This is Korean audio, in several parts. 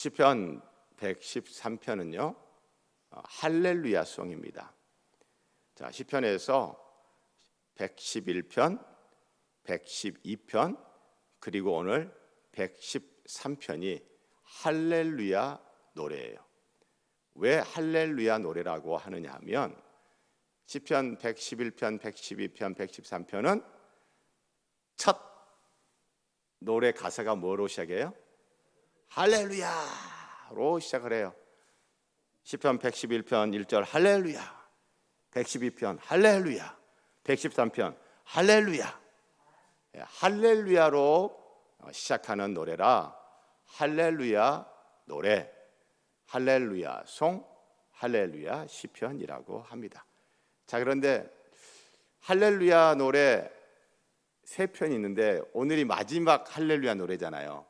시편 113편은요 할렐루야 송입니다. 자, 시편에서 111편, 112편 그리고 오늘 113편이 할렐루야 노래예요. 왜 할렐루야 노래라고 하느냐 하면 시편 111편, 112편, 113편은 첫 노래 가사가 뭐로 시작해요? 할렐루야로 시작을 해요. 시편 111편 1절 할렐루야, 112편 할렐루야, 113편 할렐루야. 할렐루야로 시작하는 노래라 할렐루야 노래, 할렐루야 송, 할렐루야 시편이라고 합니다. 자, 그런데 할렐루야 노래 세 편이 있는데 오늘이 마지막 할렐루야 노래잖아요.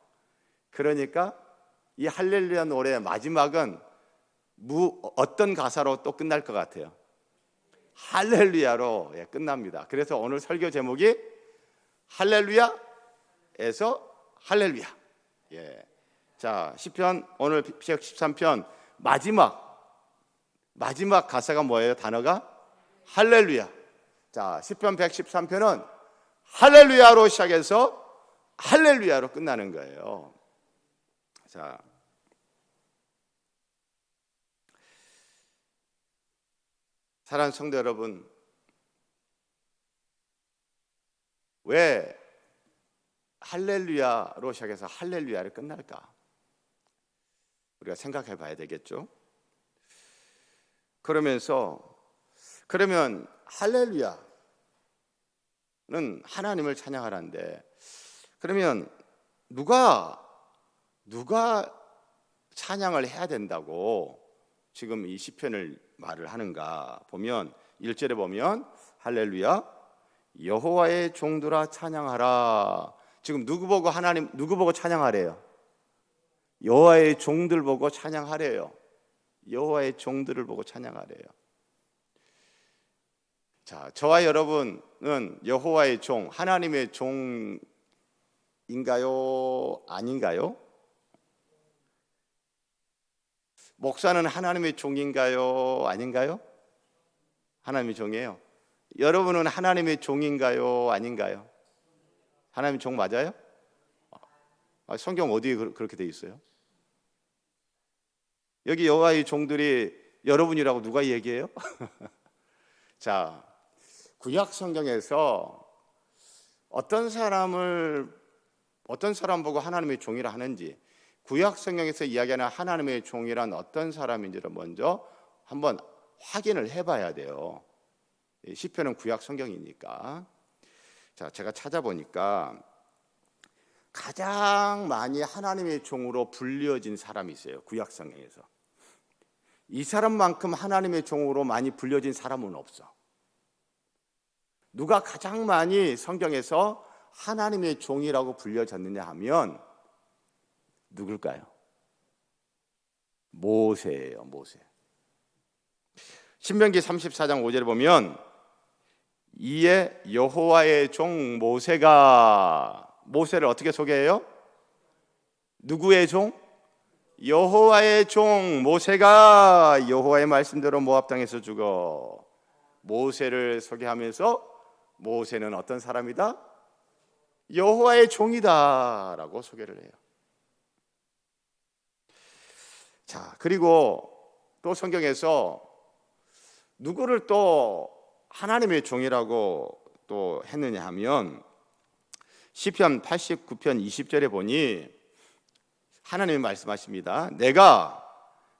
그러니까 이 할렐루야 노래 마지막은 어떤 가사로 또 끝날 것 같아요? 할렐루야로 끝납니다. 그래서 오늘 설교 제목이 할렐루야에서 할렐루야. 자, 시편 오늘 113편 마지막 가사가 뭐예요? 단어가 할렐루야. 자, 시편 113편은 할렐루야로 시작해서 할렐루야로 끝나는 거예요. 자, 사랑하는 성도 여러분, 왜 할렐루야로 시작해서 할렐루야를 끝날까? 우리가 생각해 봐야 되겠죠? 그러면 할렐루야는 하나님을 찬양하라는데, 그러면 누가 찬양을 해야 된다고 지금 이 시편을 말을 하는가 보면 1절에 보면 할렐루야 여호와의 종들아 찬양하라. 지금 누구 보고 찬양하래요? 여호와의 종들 보고 찬양하래요. 여호와의 종들을 보고 찬양하래요. 자, 저와 여러분은 여호와의 종, 하나님의 종인가요? 아닌가요? 목사는 하나님의 종인가요? 아닌가요? 하나님의 종이에요. 여러분은 하나님의 종인가요? 아닌가요? 하나님의 종 맞아요? 성경 어디에 그렇게 돼 있어요? 여기 여호와의 종들이 여러분이라고 누가 얘기해요? 자, 구약 성경에서 어떤 사람 보고 하나님의 종이라 하는지, 구약 성경에서 이야기하는 하나님의 종이란 어떤 사람인지를 먼저 한번 확인을 해봐야 돼요. 시편은 구약 성경이니까. 자, 제가 찾아보니까 가장 많이 하나님의 종으로 불려진 사람이 있어요. 구약 성경에서. 이 사람만큼 하나님의 종으로 많이 불려진 사람은 없어. 누가 가장 많이 성경에서 하나님의 종이라고 불려졌느냐 하면 누굴까요? 모세예요. 모세. 신명기 34장 5절에 보면 이에 여호와의 종 모세를 어떻게 소개해요? 누구의 종? 여호와의 종 모세가 여호와의 말씀대로 모압 땅에서 죽어. 모세를 소개하면서 모세는 어떤 사람이다? 여호와의 종이다라고 소개를 해요. 자, 그리고 또 성경에서 누구를 또 하나님의 종이라고 또 했느냐 하면 시편 89편 20절에 보니 하나님이 말씀하십니다. 내가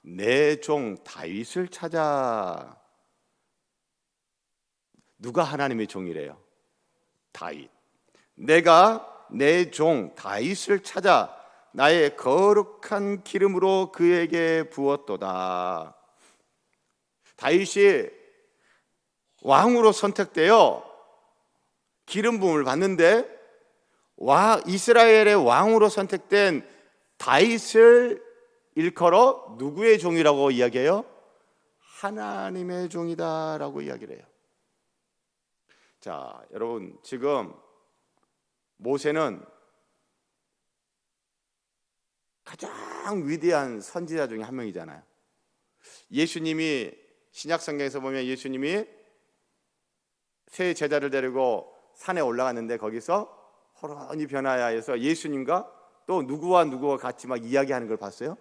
내 종 다윗을 찾아. 누가 하나님의 종이래요? 다윗. 내가 내 종 다윗을 찾아 나의 거룩한 기름으로 그에게 부었도다. 다윗이 왕으로 선택되어 기름 부음을 받는데 이스라엘의 왕으로 선택된 다윗을 일컬어 누구의 종이라고 이야기해요? 하나님의 종이다라고 이야기를 해요. 자, 여러분, 지금 모세는 가장 위대한 선지자 중에 한 명이잖아요. 예수님이 신약 성경에서 보면 예수님이 세 제자를 데리고 산에 올라갔는데 거기서 호련히 변화야에서 예수님과 또 누구와 같이 막 이야기하는 걸 봤어요.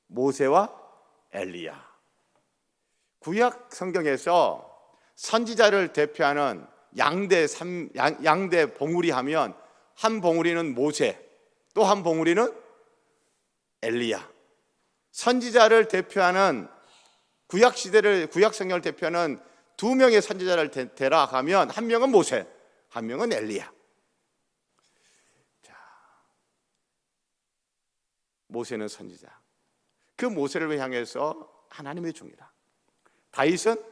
모세와 엘리야. 구약 성경에서 선지자를 대표하는 양대 봉우리 하면 한 봉우리는 모세, 또 한 봉우리는 엘리야. 선지자를 대표하는 구약 성경을 대표하는 두 명의 선지자를 대라 하면 한 명은 모세, 한 명은 엘리야. 자, 모세는 선지자. 그 모세를 향해서 하나님의 종이다. 다윗은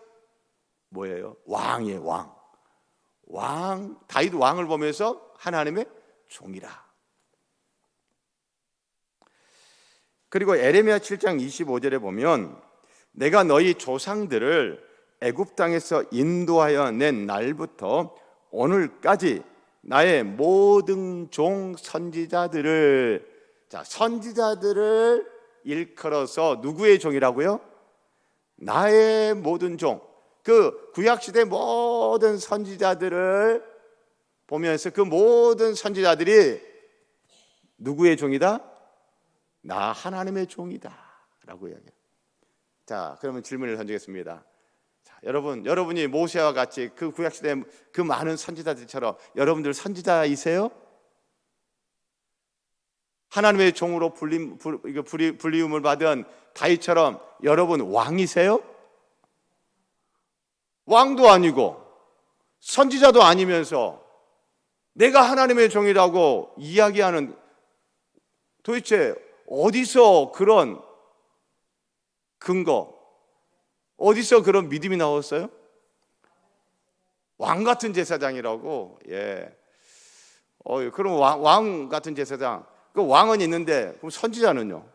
뭐예요? 왕이에요, 왕. 다윗 왕을 보면서 하나님의 종이라. 그리고 에레미야 7장 25절에 보면 내가 너희 조상들을 애굽 땅에서 인도하여 낸 날부터 오늘까지 나의 모든 종 선지자들을, 자, 선지자들을 일컬어서 누구의 종이라고요? 나의 모든 종. 그 구약시대 모든 선지자들을 보면서 그 모든 선지자들이 누구의 종이다? 나 하나님의 종이다 라고 이야기해요. 자, 그러면 질문을 던지겠습니다. 자, 여러분이 모세와 같이 그 구약시대 그 많은 선지자들처럼 여러분들 선지자이세요? 하나님의 종으로 불리움을 받은 다윗처럼 여러분 왕이세요? 왕도 아니고 선지자도 아니면서 내가 하나님의 종이라고 이야기하는, 도대체 어디서 그런 근거, 어디서 그런 믿음이 나왔어요? 왕 같은 제사장이라고. 예. 그럼 왕 같은 제사장. 그 왕은 있는데 그럼 선지자는요?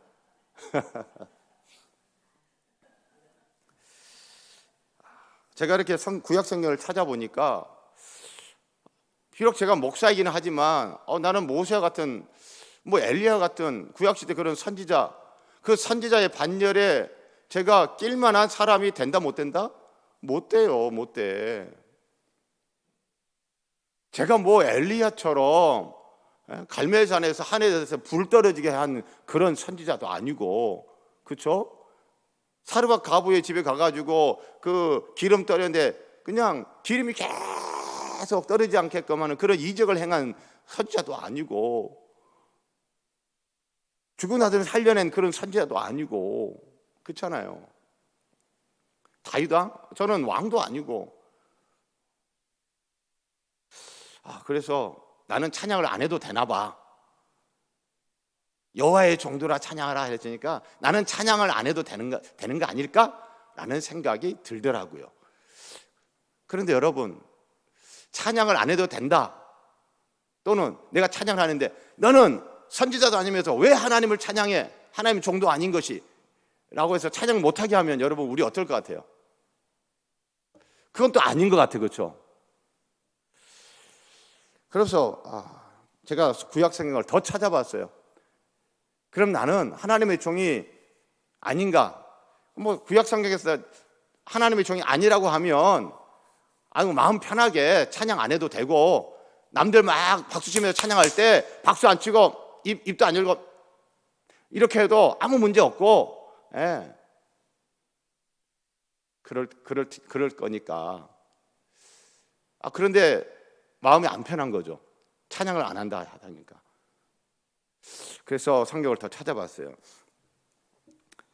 제가 이렇게 구약 성경을 찾아보니까 비록 제가 목사이기는 하지만 나는 모세와 같은 엘리야 같은 구약시대 그런 선지자, 그 선지자의 반열에 제가 낄만한 사람이 된다 못 된다? 못 돼요, 못 돼. 제가 엘리야처럼 갈멜산에서 하늘에서 불 떨어지게 한 그런 선지자도 아니고, 그렇죠? 사르밧 가부의 집에 가가지고 그 기름 떨었는데 그냥 기름이 계속 떨어지지 않게끔 하는 그런 이적을 행한 선지자도 아니고, 죽은 아들을 살려낸 그런 선지자도 아니고, 그렇잖아요. 다윗 왕? 저는 왕도 아니고. 그래서 나는 찬양을 안 해도 되나 봐. 여호와의 종들아 찬양하라 했으니까 나는 찬양을 안 해도 되는 거 아닐까? 라는 생각이 들더라고요. 그런데 여러분, 찬양을 안 해도 된다, 또는 내가 찬양을 하는데 너는 선지자도 아니면서 왜 하나님을 찬양해? 하나님 종도 아닌 것이 라고 해서 찬양을 못하게 하면 여러분 우리 어떨 것 같아요? 그건 또 아닌 것 같아요, 그렇죠? 그래서 제가 구약 성경을 더 찾아봤어요. 그럼 나는 하나님의 종이 아닌가? 구약 성경에서 하나님의 종이 아니라고 하면 마음 편하게 찬양 안 해도 되고, 남들 막 박수 치면서 찬양할 때 박수 안 치고 입도 안 열고 이렇게 해도 아무 문제 없고, 예. 그럴 거니까. 그런데 마음이 안 편한 거죠. 찬양을 안 한다 하니까. 그래서 성경을 더 찾아봤어요.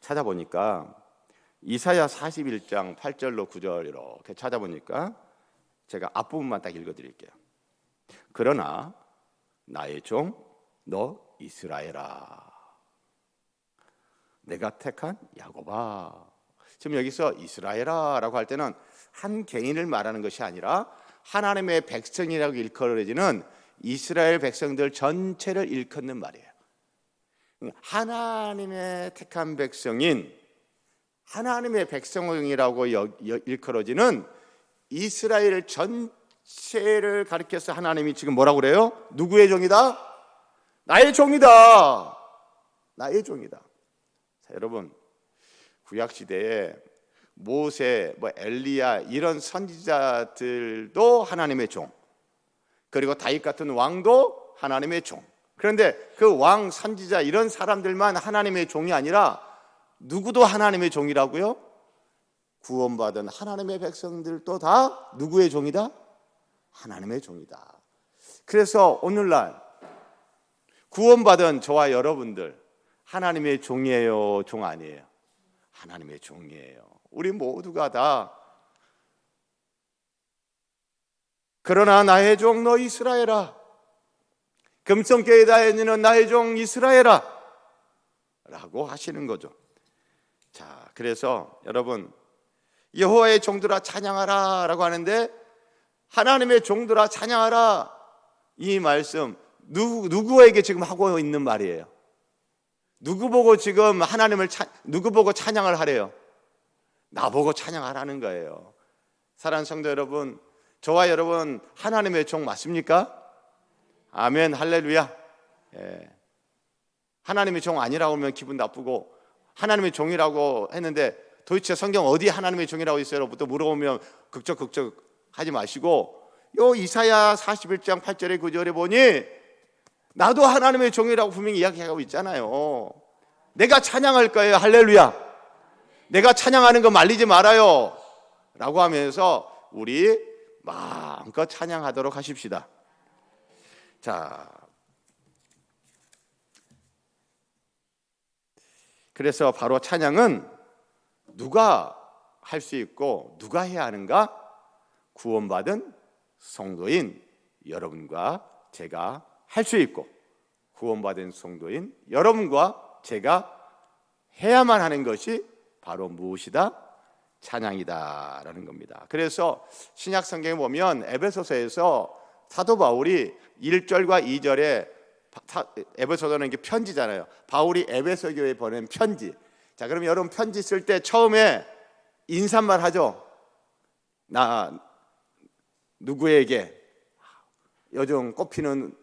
찾아보니까 이사야 41장 8절로 9절 이렇게 찾아보니까 제가 앞부분만 딱 읽어드릴게요. 그러나 나의 종 너 이스라엘아, 내가 택한 야곱아. 지금 여기서 이스라엘아라고 할 때는 한 개인을 말하는 것이 아니라 하나님의 백성이라고 일컬어지는 이스라엘 백성들 전체를 일컫는 말이에요. 하나님의 택한 백성인 하나님의 백성이라고 일컬어지는 이스라엘 전체를 가리켜서 하나님이 지금 뭐라고 그래요? 누구의 종이다? 나의 종이다. 나의 종이다. 자, 여러분, 구약 시대에 모세, 엘리야 이런 선지자들도 하나님의 종, 그리고 다윗 같은 왕도 하나님의 종. 그런데 그 왕, 선지자 이런 사람들만 하나님의 종이 아니라 누구도 하나님의 종이라고요? 구원받은 하나님의 백성들도 다 누구의 종이다? 하나님의 종이다. 그래서 오늘날 구원받은 저와 여러분들 하나님의 종이에요, 종 아니에요? 하나님의 종이에요. 우리 모두가 다. 그러나 나의 종 너 이스라엘아, 금성교회 다니는 나의 종 이스라엘아 라고 하시는 거죠. 자, 그래서 여러분, 여호와의 종들아 찬양하라 라고 하는데, 하나님의 종들아 찬양하라, 이 말씀 누구에게 지금 하고 있는 말이에요? 누구 보고 지금 누구 보고 찬양을 하래요? 나보고 찬양하라는 거예요. 사랑하는 성도 여러분, 저와 여러분 하나님의 종 맞습니까? 아멘, 할렐루야. 예. 하나님의 종 아니라고 하면 기분 나쁘고, 하나님의 종이라고 했는데 도대체 성경 어디 하나님의 종이라고 있어요? 부터 물어보면 극적 하지 마시고, 요 이사야 41장 8절에 9절에 보니 나도 하나님의 종이라고 분명히 이야기하고 있잖아요. 내가 찬양할 거예요. 할렐루야. 내가 찬양하는 거 말리지 말아요 라고 하면서 우리 마음껏 찬양하도록 하십시다. 자, 그래서 바로 찬양은 누가 할 수 있고 누가 해야 하는가? 구원받은 성도인 여러분과 제가 할 수 있고, 구원받은 성도인 여러분과 제가 해야만 하는 것이 바로 무엇이다? 찬양이다라는 겁니다. 그래서 신약 성경에 보면 에베소서에서 사도 바울이 1절과 2절에, 에베소서는 이게 편지잖아요. 바울이 에베소 교회에 보낸 편지. 자, 그럼 여러분 편지 쓸 때 처음에 인사말 하죠. 나 누구에게, 요즘 꽃피는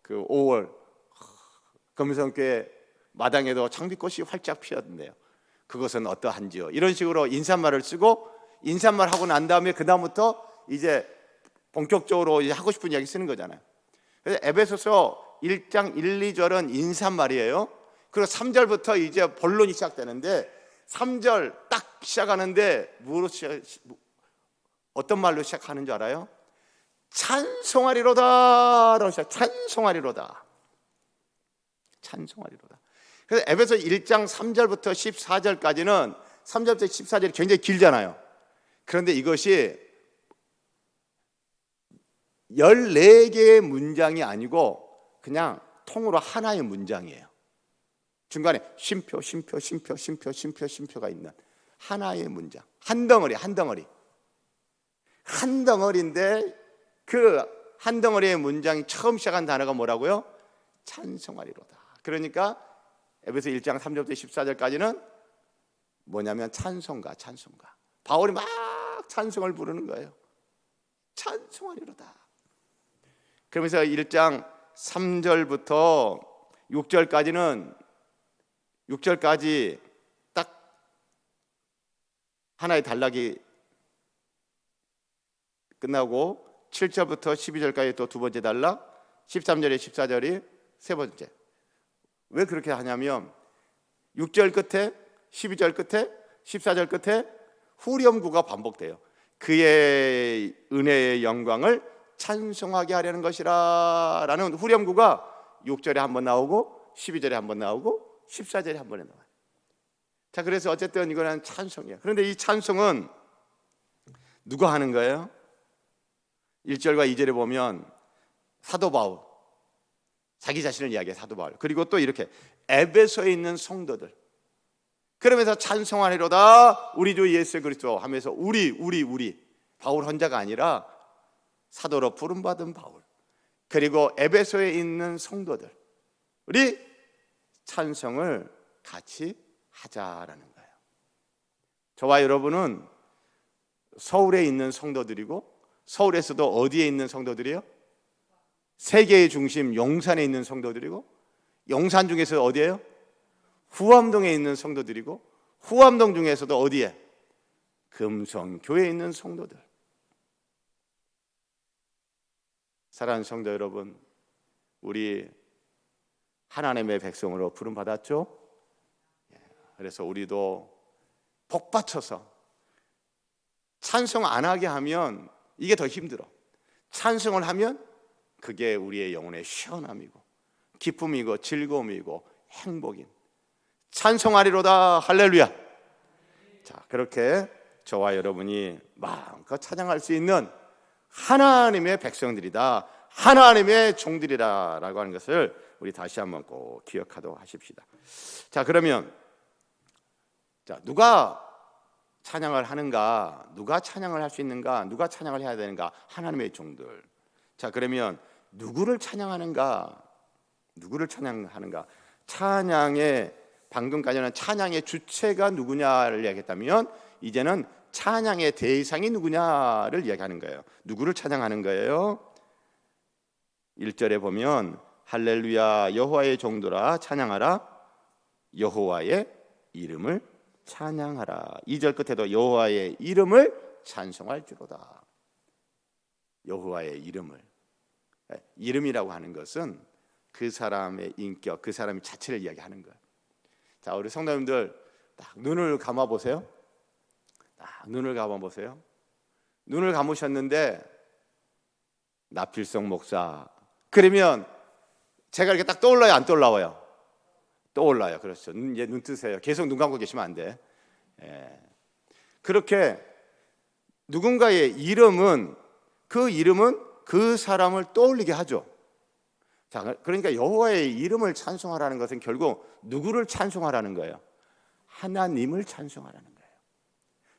그 5월 금성교회 마당에도 장미꽃이 활짝 피었는데요. 그것은 어떠한지요? 이런 식으로 인사말을 쓰고, 인사말 하고 난 다음에 그 다음부터 이제 본격적으로 이제 하고 싶은 이야기 쓰는 거잖아요. 그래서 에베소서 1장 1, 2절은 인사말이에요. 그리고 3절부터 이제 본론이 시작되는데, 3절 딱 시작하는데 어떤 말로 시작하는 줄 알아요? 찬송하리로다 라고 시작. 찬송하리로다. 찬송하리로다. 그래서 에베소 1장 3절부터 14절까지는 3절부터 14절이 굉장히 길잖아요. 그런데 이것이 14개의 문장이 아니고 그냥 통으로 하나의 문장이에요. 중간에 쉼표가 있는 하나의 문장. 한 덩어리인데 그 한 덩어리의 문장이 처음 시작한 단어가 뭐라고요? 찬송하리로다. 그러니까 에베소 1장 3절부터 14절까지는 뭐냐면 찬송가. 바울이 막 찬송을 부르는 거예요. 찬송하리로다. 그러면서 1장 3절부터 6절까지 딱 하나의 단락이 끝나고 7절부터 12절까지 또 두 번째 단락, 13절에 14절이 세 번째. 왜 그렇게 하냐면 6절 끝에, 12절 끝에, 14절 끝에 후렴구가 반복돼요. 그의 은혜의 영광을 찬송하게 하려는 것이라 라는 후렴구가 6절에 한번 나오고 12절에 한번 나오고 14절에 한 번에 나와요. 자, 그래서 어쨌든 이거는 찬송이에요. 그런데 이 찬송은 누가 하는 거예요? 1절과 2절에 보면 사도 바울, 자기 자신을 이야기해. 사도 바울. 그리고 또 이렇게 에베소에 있는 성도들, 그러면서 찬송하리로다 우리 주 예수 그리스도 하면서 우리 바울 혼자가 아니라 사도로 부름받은 바울, 그리고 에베소에 있는 성도들, 우리 찬송을 같이 하자라는 거예요. 저와 여러분은 서울에 있는 성도들이고, 서울에서도 어디에 있는 성도들이에요? 세계의 중심 용산에 있는 성도들이고, 용산 중에서 어디예요? 후암동에 있는 성도들이고, 후암동 중에서도 어디에? 금성교회에 있는 성도들. 사랑하는 성도 여러분, 우리 하나님의 백성으로 부름받았죠? 그래서 우리도 복받쳐서 찬송 안 하게 하면 이게 더 힘들어. 찬송을 하면 그게 우리의 영혼의 시원함이고 기쁨이고 즐거움이고 행복인 찬송하리로다. 할렐루야. 자, 그렇게 저와 여러분이 마음껏 찬양할 수 있는 하나님의 백성들이다, 하나님의 종들이다라고 하는 것을 우리 다시 한번 꼭 기억하도록 하십시다. 자, 그러면 누가 찬양을 하는가? 누가 찬양을 할 수 있는가? 누가 찬양을 해야 되는가? 하나님의 종들. 자, 그러면 누구를 찬양하는가? 누구를 찬양하는가? 찬양의, 방금까지는 찬양의 주체가 누구냐를 이야기했다면 이제는 찬양의 대상이 누구냐를 이야기하는 거예요. 누구를 찬양하는 거예요? 1절에 보면 할렐루야 여호와의 종들아 찬양하라, 여호와의 이름을 찬양하라. 2절 끝에도 여호와의 이름을 찬송할지로다. 여호와의 이름을, 이름이라고 하는 것은 그 사람의 인격, 그 사람의 자체를 이야기하는 거예요. 자, 우리 성도님들 딱 눈을 감아 보세요. 딱 눈을 감아 보세요. 눈을 감으셨는데 나필성 목사, 그러면 제가 이렇게 딱 떠올라요, 안 떠올라와요? 떠올라요. 그렇죠. 이제 눈 뜨세요. 계속 눈 감고 계시면 안 돼. 그렇게 누군가의 이름은 그 사람을 떠올리게 하죠. 자, 그러니까 여호와의 이름을 찬송하라는 것은 결국 누구를 찬송하라는 거예요? 하나님을 찬송하라는 거예요.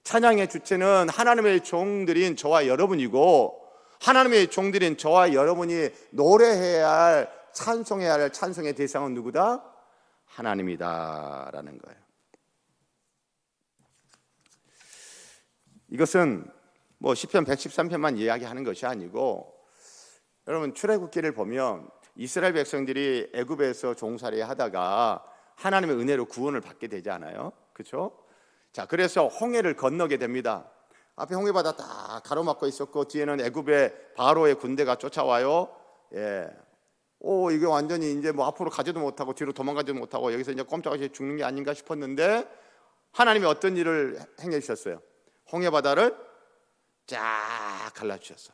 찬양의 주체는 하나님의 종들인 저와 여러분이고, 하나님의 종들인 저와 여러분이 노래해야 할, 찬송해야 할 찬송의 대상은 누구다? 하나님이다라는 거예요. 이것은 뭐 시편 113편만 이야기하는 것이 아니고, 여러분 출애굽기를 보면 이스라엘 백성들이 애굽에서 종살이 하다가 하나님의 은혜로 구원을 받게 되지 않아요? 그렇죠? 자, 그래서 홍해를 건너게 됩니다. 앞에 홍해바다 딱 가로막고 있었고 뒤에는 애굽의 바로의 군대가 쫓아와요. 이게 완전히 이제 뭐 앞으로 가지도 못하고 뒤로 도망가지도 못하고 여기서 이제 꼼짝없이 죽는 게 아닌가 싶었는데 하나님이 어떤 일을 행해 주셨어요? 홍해바다를 쫙 갈라주셨어.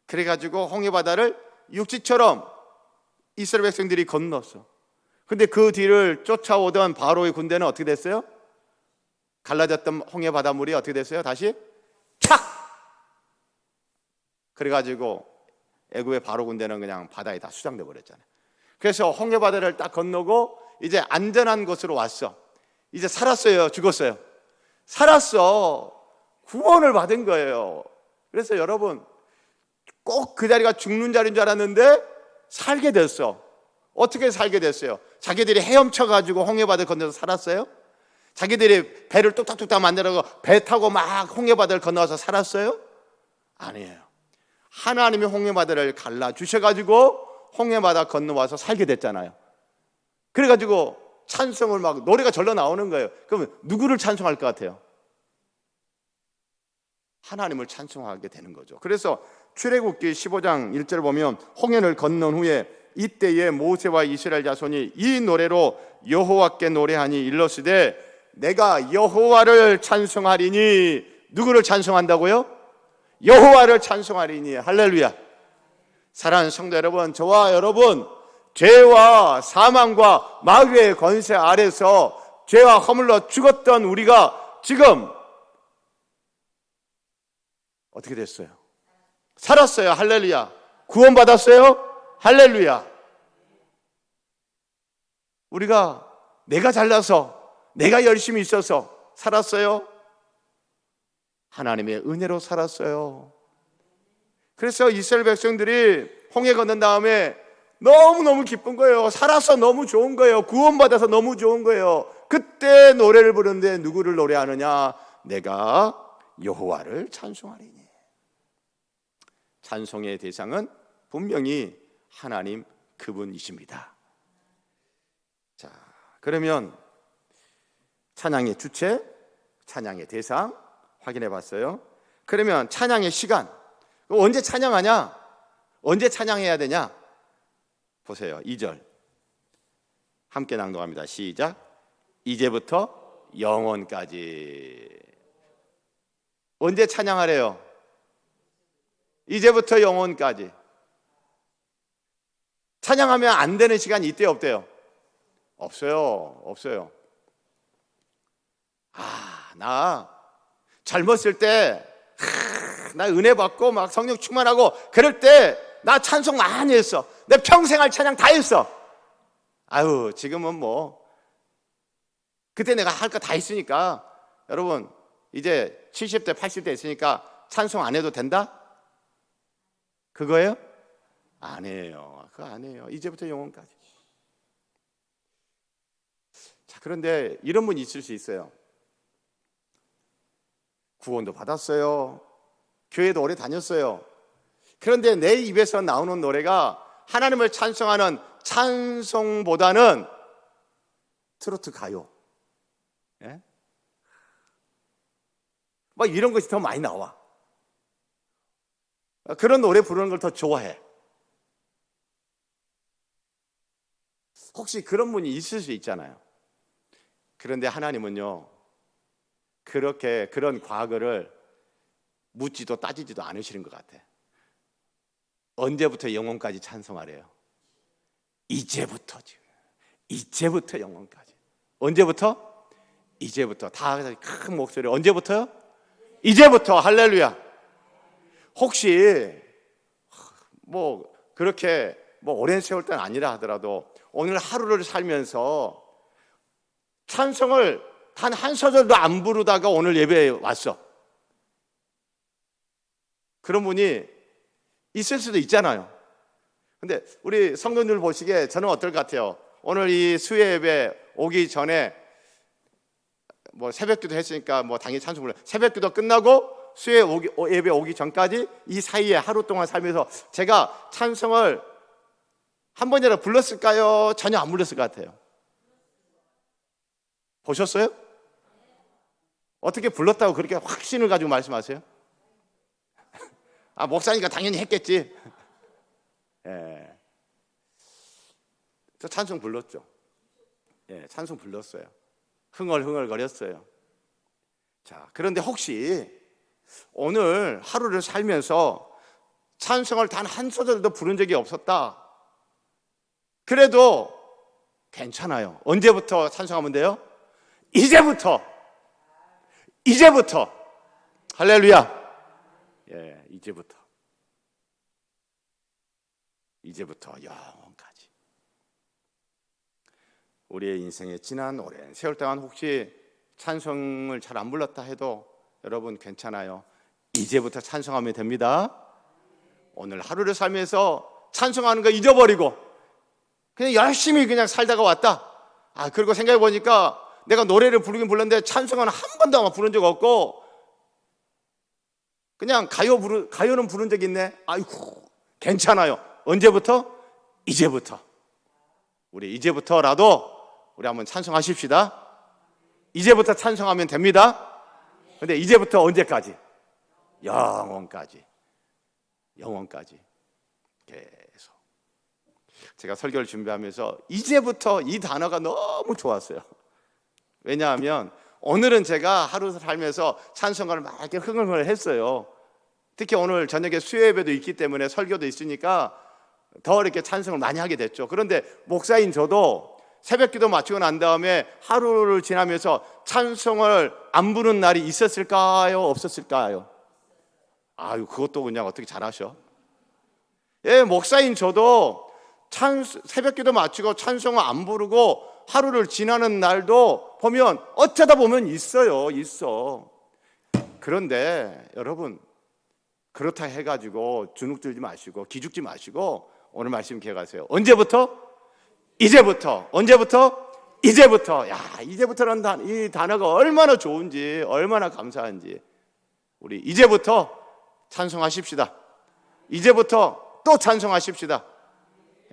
그래가지고 홍해바다를 육지처럼 이스라엘 백성들이 건넜어. 근데 그 뒤를 쫓아오던 바로의 군대는 어떻게 됐어요? 갈라졌던 홍해바다물이 어떻게 됐어요? 다시 촥! 그래가지고 애굽의 바로 군대는 그냥 바다에 다 수장돼 버렸잖아요. 그래서 홍해바다를 딱 건너고 이제 안전한 곳으로 왔어. 이제 살았어요? 죽었어요? 살았어. 구원을 받은 거예요. 그래서 여러분 꼭 그 자리가 죽는 자리인 줄 알았는데 살게 됐어. 어떻게 살게 됐어요? 자기들이 헤엄쳐가지고 홍해바다를 건너서 살았어요? 자기들이 배를 뚝딱뚝딱 만들어서 배 타고 막 홍해바다를 건너서 살았어요? 아니에요. 하나님이 홍해바다를 갈라주셔가지고 홍해바다 건너와서 살게 됐잖아요. 그래가지고 찬송을 막 노래가 절로 나오는 거예요. 그러면 누구를 찬송할 것 같아요? 하나님을 찬송하게 되는 거죠. 그래서 출애굽기 15장 1절을 보면 홍해를 건넌 후에 이때에 모세와 이스라엘 자손이 이 노래로 여호와께 노래하니 일러스되 내가 여호와를 찬송하리니. 누구를 찬송한다고요? 여호와를 찬송하리니. 할렐루야. 사랑하는 성도 여러분, 저와 여러분 죄와 사망과 마귀의 권세 아래서 죄와 허물러 죽었던 우리가 지금 어떻게 됐어요? 살았어요. 할렐루야. 구원받았어요. 할렐루야. 우리가 내가 잘나서 내가 열심히 있어서 살았어요? 하나님의 은혜로 살았어요. 그래서 이스라엘 백성들이 홍해 건넌 다음에 너무너무 기쁜 거예요. 살아서 너무 좋은 거예요. 구원받아서 너무 좋은 거예요. 그때 노래를 부르는데 누구를 노래하느냐? 내가 여호와를 찬송하리니. 찬송의 대상은 분명히 하나님 그분이십니다. 그러면 찬양의 주체, 찬양의 대상 확인해 봤어요. 그러면 찬양의 시간, 언제 찬양하냐? 언제 찬양해야 되냐? 보세요. 2절 함께 낭독합니다. 시작. 이제부터 영원까지. 언제 찬양하래요? 이제부터 영원까지. 찬양하면 안 되는 시간이 있대요, 없대요? 없어요. 나 젊었을 때, 나 은혜 받고 막 성령 충만하고 그럴 때 나 찬송 많이 했어. 내 평생 할 찬양 다 했어. 아유, 지금은 뭐 그때 내가 할 거 다 했으니까, 여러분 이제 70대 80대 했으니까 찬송 안 해도 된다? 그거예요? 아니에요. 그거 아니에요. 이제부터 영원까지. 자, 그런데 이런 분이 있을 수 있어요. 구원도 받았어요. 교회도 오래 다녔어요. 그런데 내 입에서 나오는 노래가 하나님을 찬송하는 찬송보다는 트로트 가요. 예? 막 이런 것이 더 많이 나와. 그런 노래 부르는 걸 더 좋아해. 혹시 그런 분이 있을 수 있잖아요. 그런데 하나님은요, 그렇게 그런 과거를 묻지도 따지지도 않으시는 것 같아. 언제부터 영원까지 찬송하래요? 이제부터 영원까지. 언제부터? 이제부터. 다 큰 목소리. 언제부터요? 이제부터. 할렐루야. 혹시 뭐 그렇게 뭐 오랜 세월 동안 아니라 하더라도 오늘 하루를 살면서 찬송을 단 한 소절도 안 부르다가 오늘 예배에 왔어. 그런 분이 있을 수도 있잖아요. 근데 우리 성도님들 보시기에 저는 어떨 것 같아요? 오늘 이 수요 예배 오기 전에 뭐 새벽기도 했으니까 뭐 당연히 찬송 불러. 새벽기도 끝나고 수요 예배 오기 전까지 이 사이에 하루 동안 살면서 제가 찬송을 한 번이라도 불렀을까요? 전혀 안 불렀을 것 같아요. 보셨어요? 어떻게 불렀다고 그렇게 확신을 가지고 말씀하세요? 목사니까 당연히 했겠지. 예. 저 찬송 불렀죠. 예, 찬송 불렀어요. 흥얼흥얼거렸어요. 자, 그런데 혹시 오늘 하루를 살면서 찬송을 단 한 소절도 부른 적이 없었다. 그래도 괜찮아요. 언제부터 찬송하면 돼요? 이제부터. 할렐루야. 예, 이제부터 영원까지. 우리의 인생의 지난 오랜 세월 동안 혹시 찬송을 잘 안 불렀다 해도 여러분 괜찮아요. 이제부터 찬송하면 됩니다. 오늘 하루를 살면서 찬송하는 거 잊어버리고 그냥 열심히 그냥 살다가 왔다. 그리고 생각해 보니까 내가 노래를 부르긴 불렀는데 찬송은 한 번도 아마 부른 적 없고 그냥 가요는 부른 적 있네. 아이고, 괜찮아요. 언제부터? 이제부터. 우리 이제부터라도 우리 한번 찬송하십시다. 이제부터 찬송하면 됩니다. 근데 이제부터 언제까지? 영원까지. 계속. 제가 설교를 준비하면서 이제부터 이 단어가 너무 좋았어요. 왜냐하면 오늘은 제가 하루 살면서 찬송가를 막 이렇게 흥얼흥얼 했어요. 특히 오늘 저녁에 수요 예배도 있기 때문에 설교도 있으니까 더 이렇게 찬송을 많이 하게 됐죠. 그런데 목사인 저도 새벽기도 마치고 난 다음에 하루를 지나면서 찬송을 안 부르는 날이 있었을까요? 없었을까요? 그것도 그냥 어떻게 잘하셔? 예, 목사인 저도 새벽기도 마치고 찬송을 안 부르고 하루를 지나는 날도 보면 어쩌다 보면 있어. 그런데 여러분, 그렇다 해가지고 주눅들지 마시고 기죽지 마시고 오늘 말씀 기억하세요. 언제부터? 이제부터. 언제부터? 이제부터. 이제부터라는 이 단어가 얼마나 좋은지, 얼마나 감사한지. 우리 이제부터 찬송하십시다. 이제부터 또 찬송하십시다.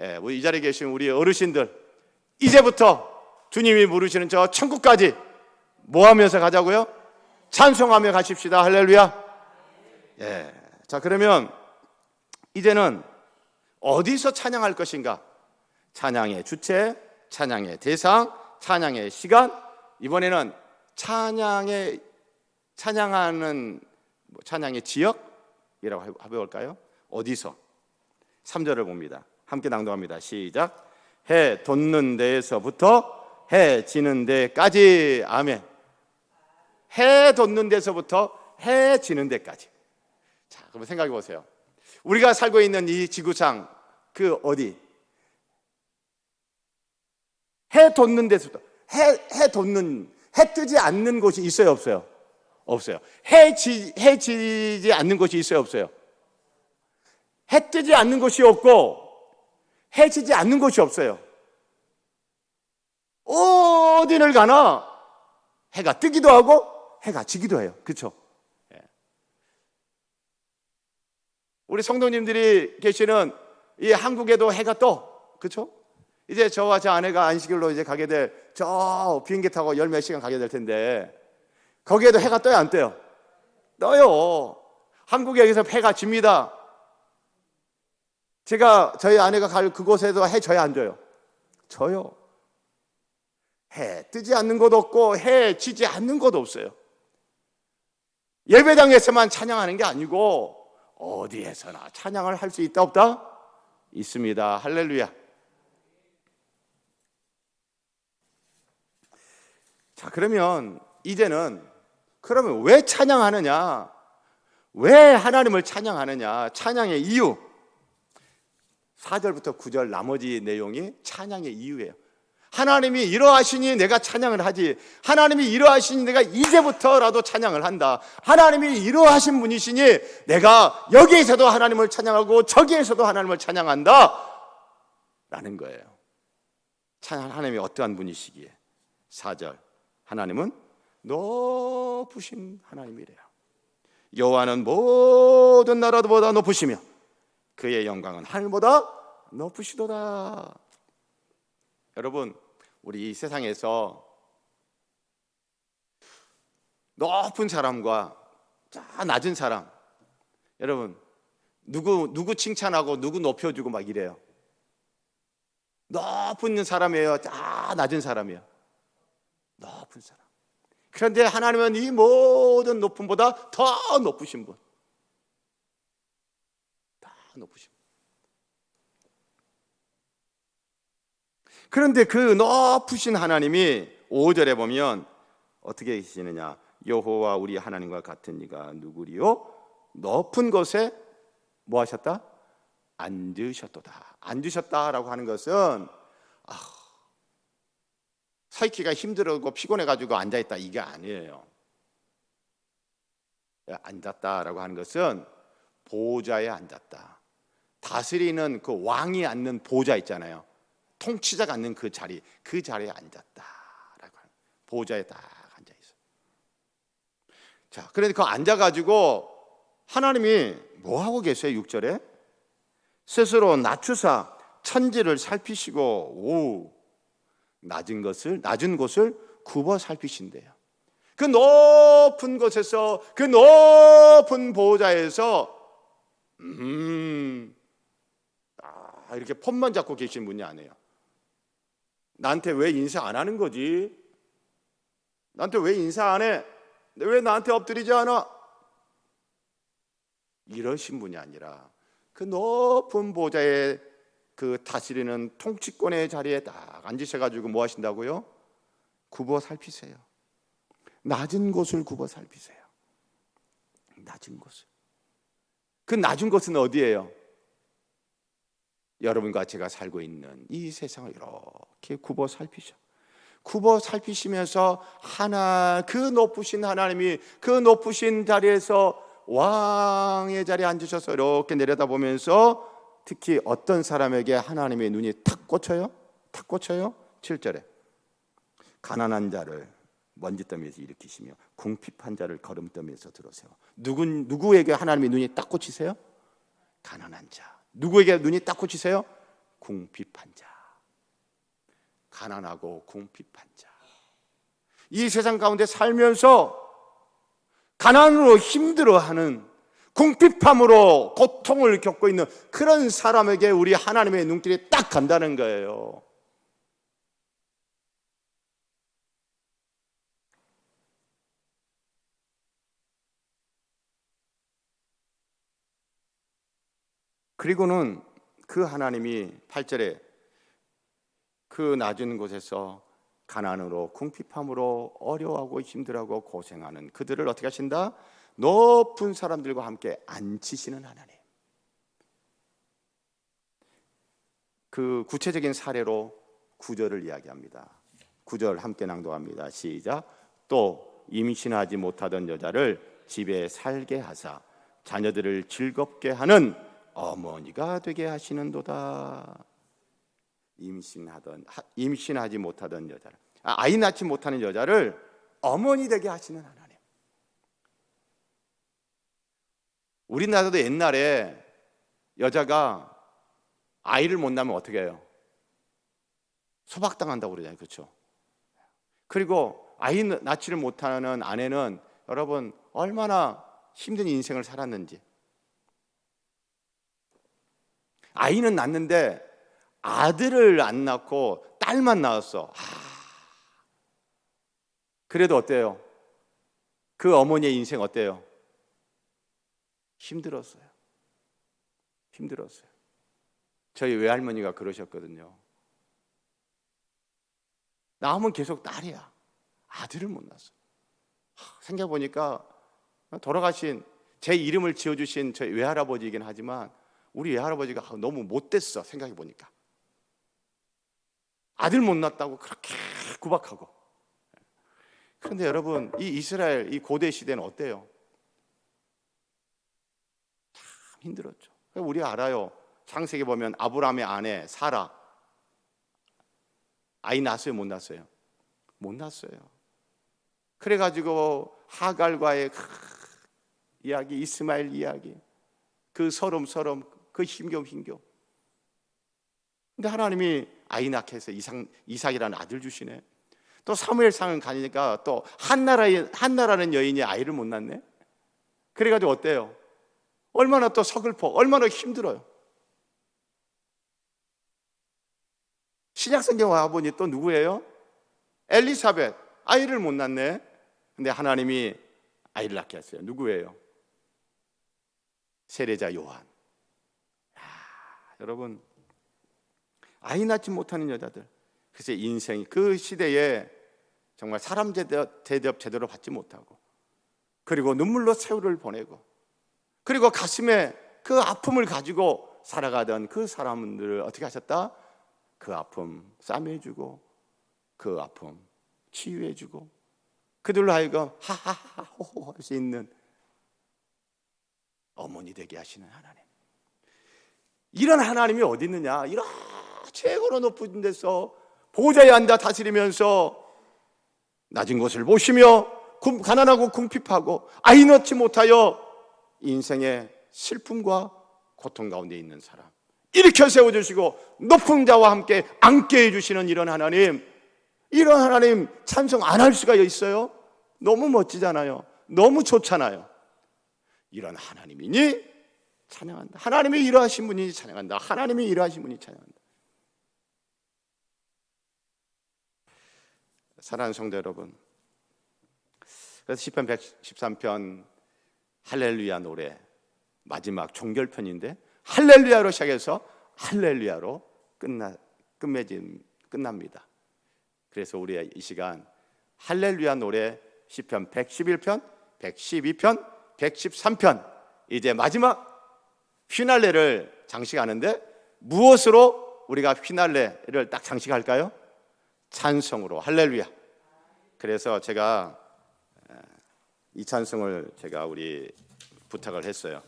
예, 우리 이 자리에 계신 우리 어르신들, 이제부터 주님이 부르시는 저 천국까지 뭐 하면서 가자고요? 찬송하며 가십시다. 할렐루야. 예. 자, 그러면 이제는 어디서 찬양할 것인가? 찬양의 주체, 찬양의 대상, 찬양의 시간. 이번에는 찬양의 지역이라고 해볼까요? 어디서? 3절을 봅니다. 함께 낭독합니다. 시작. 해 돋는 데에서부터 해 지는 데까지. 아멘. 해 돋는 데서부터 해 지는 데까지. 자, 그럼 생각해 보세요. 우리가 살고 있는 이 지구상 그 어디? 해 돋는 데서부터 해 뜨지 않는 곳이 있어요, 없어요? 없어요. 해 지지 않는 곳이 있어요, 없어요? 해 뜨지 않는 곳이 없고 해 지지 않는 곳이 없어요. 어디를 가나 해가 뜨기도 하고 해가 지기도 해요. 그렇죠? 우리 성도님들이 계시는 이 한국에도 해가 떠. 그렇죠? 이제 저와 제 아내가 안식일로 이제 가게 될 저 비행기 타고 열 몇 시간 가게 될 텐데 거기에도 해가 떠요, 안 떠요? 떠요. 한국에 여기서 해가 집니다. 저희 아내가 갈 그곳에도 해 져요, 안 져요? 져요. 해 뜨지 않는 곳 없고 해 지지 않는 곳 없어요. 예배당에서만 찬양하는 게 아니고 어디에서나 찬양을 할 수 있다 없다? 있습니다. 할렐루야. 자, 그러면 이제는 그러면 왜 찬양하느냐? 왜 하나님을 찬양하느냐? 찬양의 이유. 4절부터 9절 나머지 내용이 찬양의 이유예요. 하나님이 이러하시니 내가 찬양을 하지. 하나님이 이러하시니 내가 이제부터라도 찬양을 한다. 하나님이 이러하신 분이시니 내가 여기에서도 하나님을 찬양하고 저기에서도 하나님을 찬양한다 라는 거예요. 하나님이 어떠한 분이시기에. 4절 하나님은 높으신 하나님이래요. 여호와는 모든 나라보다 높으시며 그의 영광은 하늘보다 높으시도다. 여러분, 우리 이 세상에서 높은 사람과 낮은 사람, 여러분 누구 칭찬하고 누구 높여주고 막 이래요. 높은 사람이에요, 낮은 사람이에요? 높은 사람. 그런데 하나님은 이 모든 높음보다 더 높으신 분, 더 높으신 분. 그런데 그 높으신 하나님이 5절에 보면 어떻게 계시느냐? 여호와 우리 하나님과 같은 이가 누구리요? 높은 곳에 뭐 하셨다? 앉으셨도다. 앉으셨다라고 하는 것은 서 있기가 힘들고 피곤해가지고 앉아있다 이게 아니에요. 앉았다라고 하는 것은 보좌에 앉았다. 다스리는 그 왕이 앉는 보좌 있잖아요. 통치자가 앉는 그 자리에 앉았다라고 하는, 보좌에 딱 앉아 있어. 자, 그런데 그 앉아가지고 하나님이 뭐 하고 계세요? 6절에 스스로 낮추사 천지를 살피시고 낮은 곳을 굽어 살피신대요. 그 높은 곳에서, 그 높은 보좌에서 이렇게 폰만 잡고 계신 분이 아니에요. 나한테 왜 인사 안 하는 거지? 나한테 왜 인사 안 해? 왜 나한테 엎드리지 않아? 이러신 분이 아니라 그 높은 보좌에 그 다스리는 통치권의 자리에 딱 앉으셔가지고 뭐 하신다고요? 굽어 살피세요. 낮은 곳을 굽어 살피세요. 낮은 곳을. 그 낮은 곳은 어디예요? 여러분과 제가 살고 있는 이 세상을 이렇게 굽어 살피시면서 그 높으신 하나님이 그 높으신 자리에서 왕의 자리에 앉으셔서 이렇게 내려다보면서 특히 어떤 사람에게 하나님의 눈이 탁 꽂혀요? 7절에 가난한 자를 먼지더미에서 일으키시며 궁핍한 자를 걸음더미에서 들어세워. 누구에게 하나님의 눈이 딱 꽂히세요? 가난한 자. 누구에게 눈이 딱 꽂히세요? 궁핍한 자. 가난하고 궁핍한 자. 이 세상 가운데 살면서 가난으로 힘들어하는, 궁핍함으로 고통을 겪고 있는 그런 사람에게 우리 하나님의 눈길이 딱 간다는 거예요. 그리고는 그 하나님이 8절에 그 낮은 곳에서 가난으로 궁핍함으로 어려워하고 힘들어하고 고생하는 그들을 어떻게 하신다? 높은 사람들과 함께 앉히시는 하나님. 그 구체적인 사례로 9절을 이야기합니다. 9절 함께 낭독합니다. 시작. 또 임신하지 못하던 여자를 집에 살게 하사 자녀들을 즐겁게 하는 어머니가 되게 하시는도다. 임신하지 못하던 여자를, 아이 낳지 못하는 여자를 어머니 되게 하시는 하나님. 우리나라도 옛날에 여자가 아이를 못 낳으면 어떻게 해요? 소박당한다고 그러잖아요. 그렇죠? 그리고 아이 낳지를 못하는 아내는 여러분 얼마나 힘든 인생을 살았는지. 아이는 낳는데 아들을 안 낳고 딸만 낳았어. 그래도 어때요? 그 어머니의 인생 어때요? 힘들었어요. 저희 외할머니가 그러셨거든요. 낳으면 계속 딸이야. 아들을 못 낳았어. 생각해보니까 돌아가신 제 이름을 지어주신 저희 외할아버지이긴 하지만 우리 외할아버지가 너무 못됐어. 생각해보니까 아들 못 낳았다고 그렇게 구박하고. 그런데 여러분 이 이스라엘 이 고대 시대는 어때요? 참 힘들었죠. 우리가 알아요. 창세기 보면 아브라함의 아내 사라 아이 낳았어요? 못 낳았어요? 못 낳았어요. 그래가지고 하갈과의 이야기, 이스마엘 이야기, 그 서름 그 힘겨움. 근데 하나님이 아이 낳게 해서 이삭이라는 아들 주시네. 또 사무엘상을 가니까 또 한나라는 여인이 아이를 못 낳네. 그래가지고 어때요? 얼마나 또 서글퍼, 얼마나 힘들어요. 신약성경 와보니 또 누구예요? 엘리사벳 아이를 못 낳네. 근데 하나님이 아이를 낳게 했어요. 누구예요? 세례자 요한. 여러분 아이 낳지 못하는 여자들. 그래서 인생이 그 시대에 정말 사람 대접 제대로 받지 못하고, 그리고 눈물로 세월을 보내고, 그리고 가슴에 그 아픔을 가지고 살아가던 그 사람들을 어떻게 하셨다? 그 아픔 싸매주고, 그 아픔 치유해주고, 그들로 하여금 하하하 호호 할 수 있는 어머니 되게 하시는 하나님. 이런 하나님이 어디 있느냐? 이런 최고로 높은 데서 보좌에 앉아 다스리면서 낮은 곳을 보시며 가난하고 궁핍하고 아이 낳지 못하여 인생의 슬픔과 고통 가운데 있는 사람 일으켜 세워주시고 높은 자와 함께 앉게 해주시는 이런 하나님, 이런 하나님 찬송 안 할 수가 있어요? 너무 멋지잖아요. 너무 좋잖아요. 이런 하나님이니 찬양한다. 하나님이 일하신 분이 찬양한다. 하나님이 일하신 분이 찬양한다. 사랑하는 성도 여러분, 그래서 시편 113편 할렐루야 노래 마지막 종결편인데 할렐루야로 시작해서 할렐루야로 끝납니다. 그래서 우리 이 시간 할렐루야 노래 시편 111편, 112편, 113편 이제 마지막 휘날레를 장식하는데 무엇으로 우리가 휘날레를 딱 장식할까요? 찬송으로. 할렐루야. 그래서 제가 이 찬송을 제가 우리 부탁을 했어요.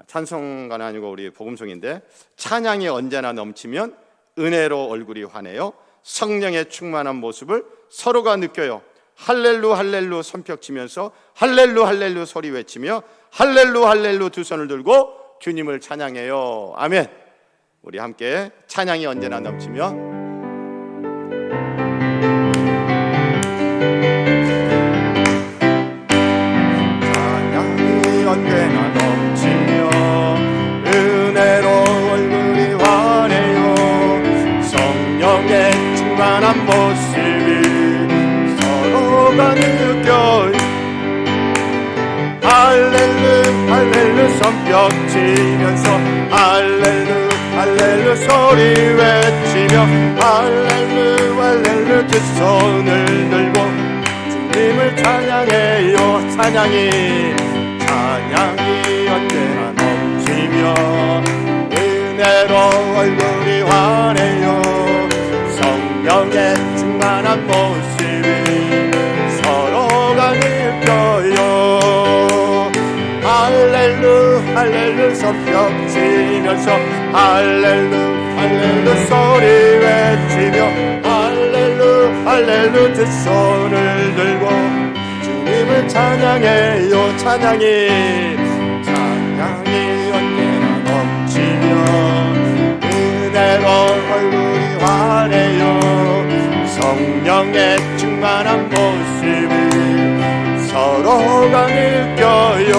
찬송가는 아니고 우리 복음송인데, 찬양이 언제나 넘치면 은혜로 얼굴이 환해요. 성령의 충만한 모습을 서로가 느껴요. 할렐루 할렐루 손뼉 치면서 할렐루 할렐루 소리 외치며 할렐루 할렐루 두 손을 들고 주님을 찬양해요. 아멘. 우리 함께 찬양이 언제나 넘치며 서로가 느껴요. 할렐루 할렐루 손뼉 치면서 할렐루 할렐루 소리 외치며 할렐루 할렐루 두 손을 들고 주님을 찬양해요. 찬양이 언제나 넘치며 은혜로 얼굴이 환해요. 성령의 충만한 모습이 서로가 느껴요. 할렐루 할렐루 손뼉 치면서 할렐루 할렐루 소리 외치며 할렐루 할렐루 두 손을 들고 주님을 찬양해요. 찬양이 언제나 넘치며 은혜로 얼굴이 환해요. 성령의 충만한 모습을 서로가 느껴요.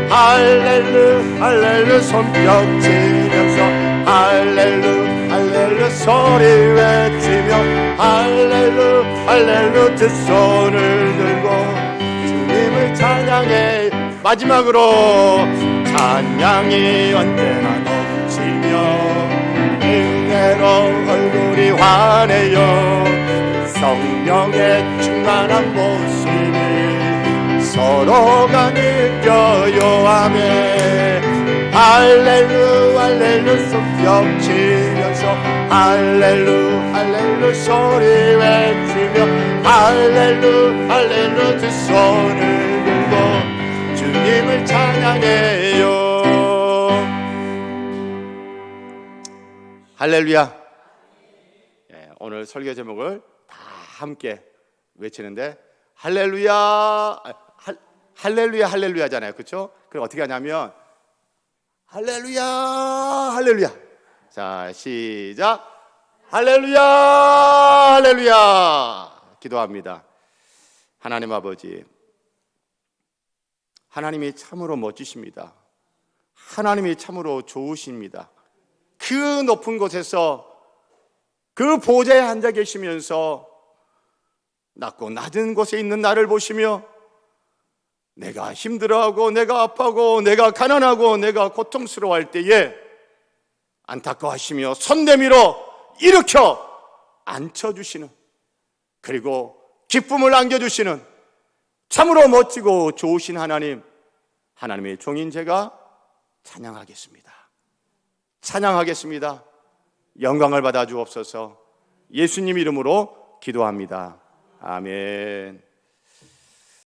할렐루 할렐루 손뼉 치면서 할렐루 할렐루 소리 외치며 할렐루 할렐루 두 손을 들고 주님을 찬양해. 마지막으로 찬양이 언제나 넘치며 은혜로 얼굴이 환해요. 성령의 충만한 모습을 서로가 느껴요. 아멘. 할렐루 할렐루 손뼉 치면서 할렐루 할렐루 소리 외치며 할렐루 할렐루 두 손을 들고 주님을 찬양해요. 할렐루야. 오늘 설교 제목을 다 함께 외치는데 할렐루야 할렐루야 할렐루야잖아요. 그렇죠? 그럼 어떻게 하냐면 할렐루야 할렐루야. 자, 시작. 할렐루야 할렐루야. 기도합니다. 하나님 아버지, 하나님이 참으로 멋지십니다. 하나님이 참으로 좋으십니다. 그 높은 곳에서 그 보좌에 앉아 계시면서 낮고 낮은 곳에 있는 나를 보시며 내가 힘들어하고 내가 아파하고 내가 가난하고 내가 고통스러워할 때에 안타까워하시며 손 내밀어 일으켜 앉혀주시는, 그리고 기쁨을 안겨주시는 참으로 멋지고 좋으신 하나님, 하나님의 종인 제가 찬양하겠습니다. 찬양하겠습니다. 영광을 받아 주옵소서. 예수님 이름으로 기도합니다. 아멘.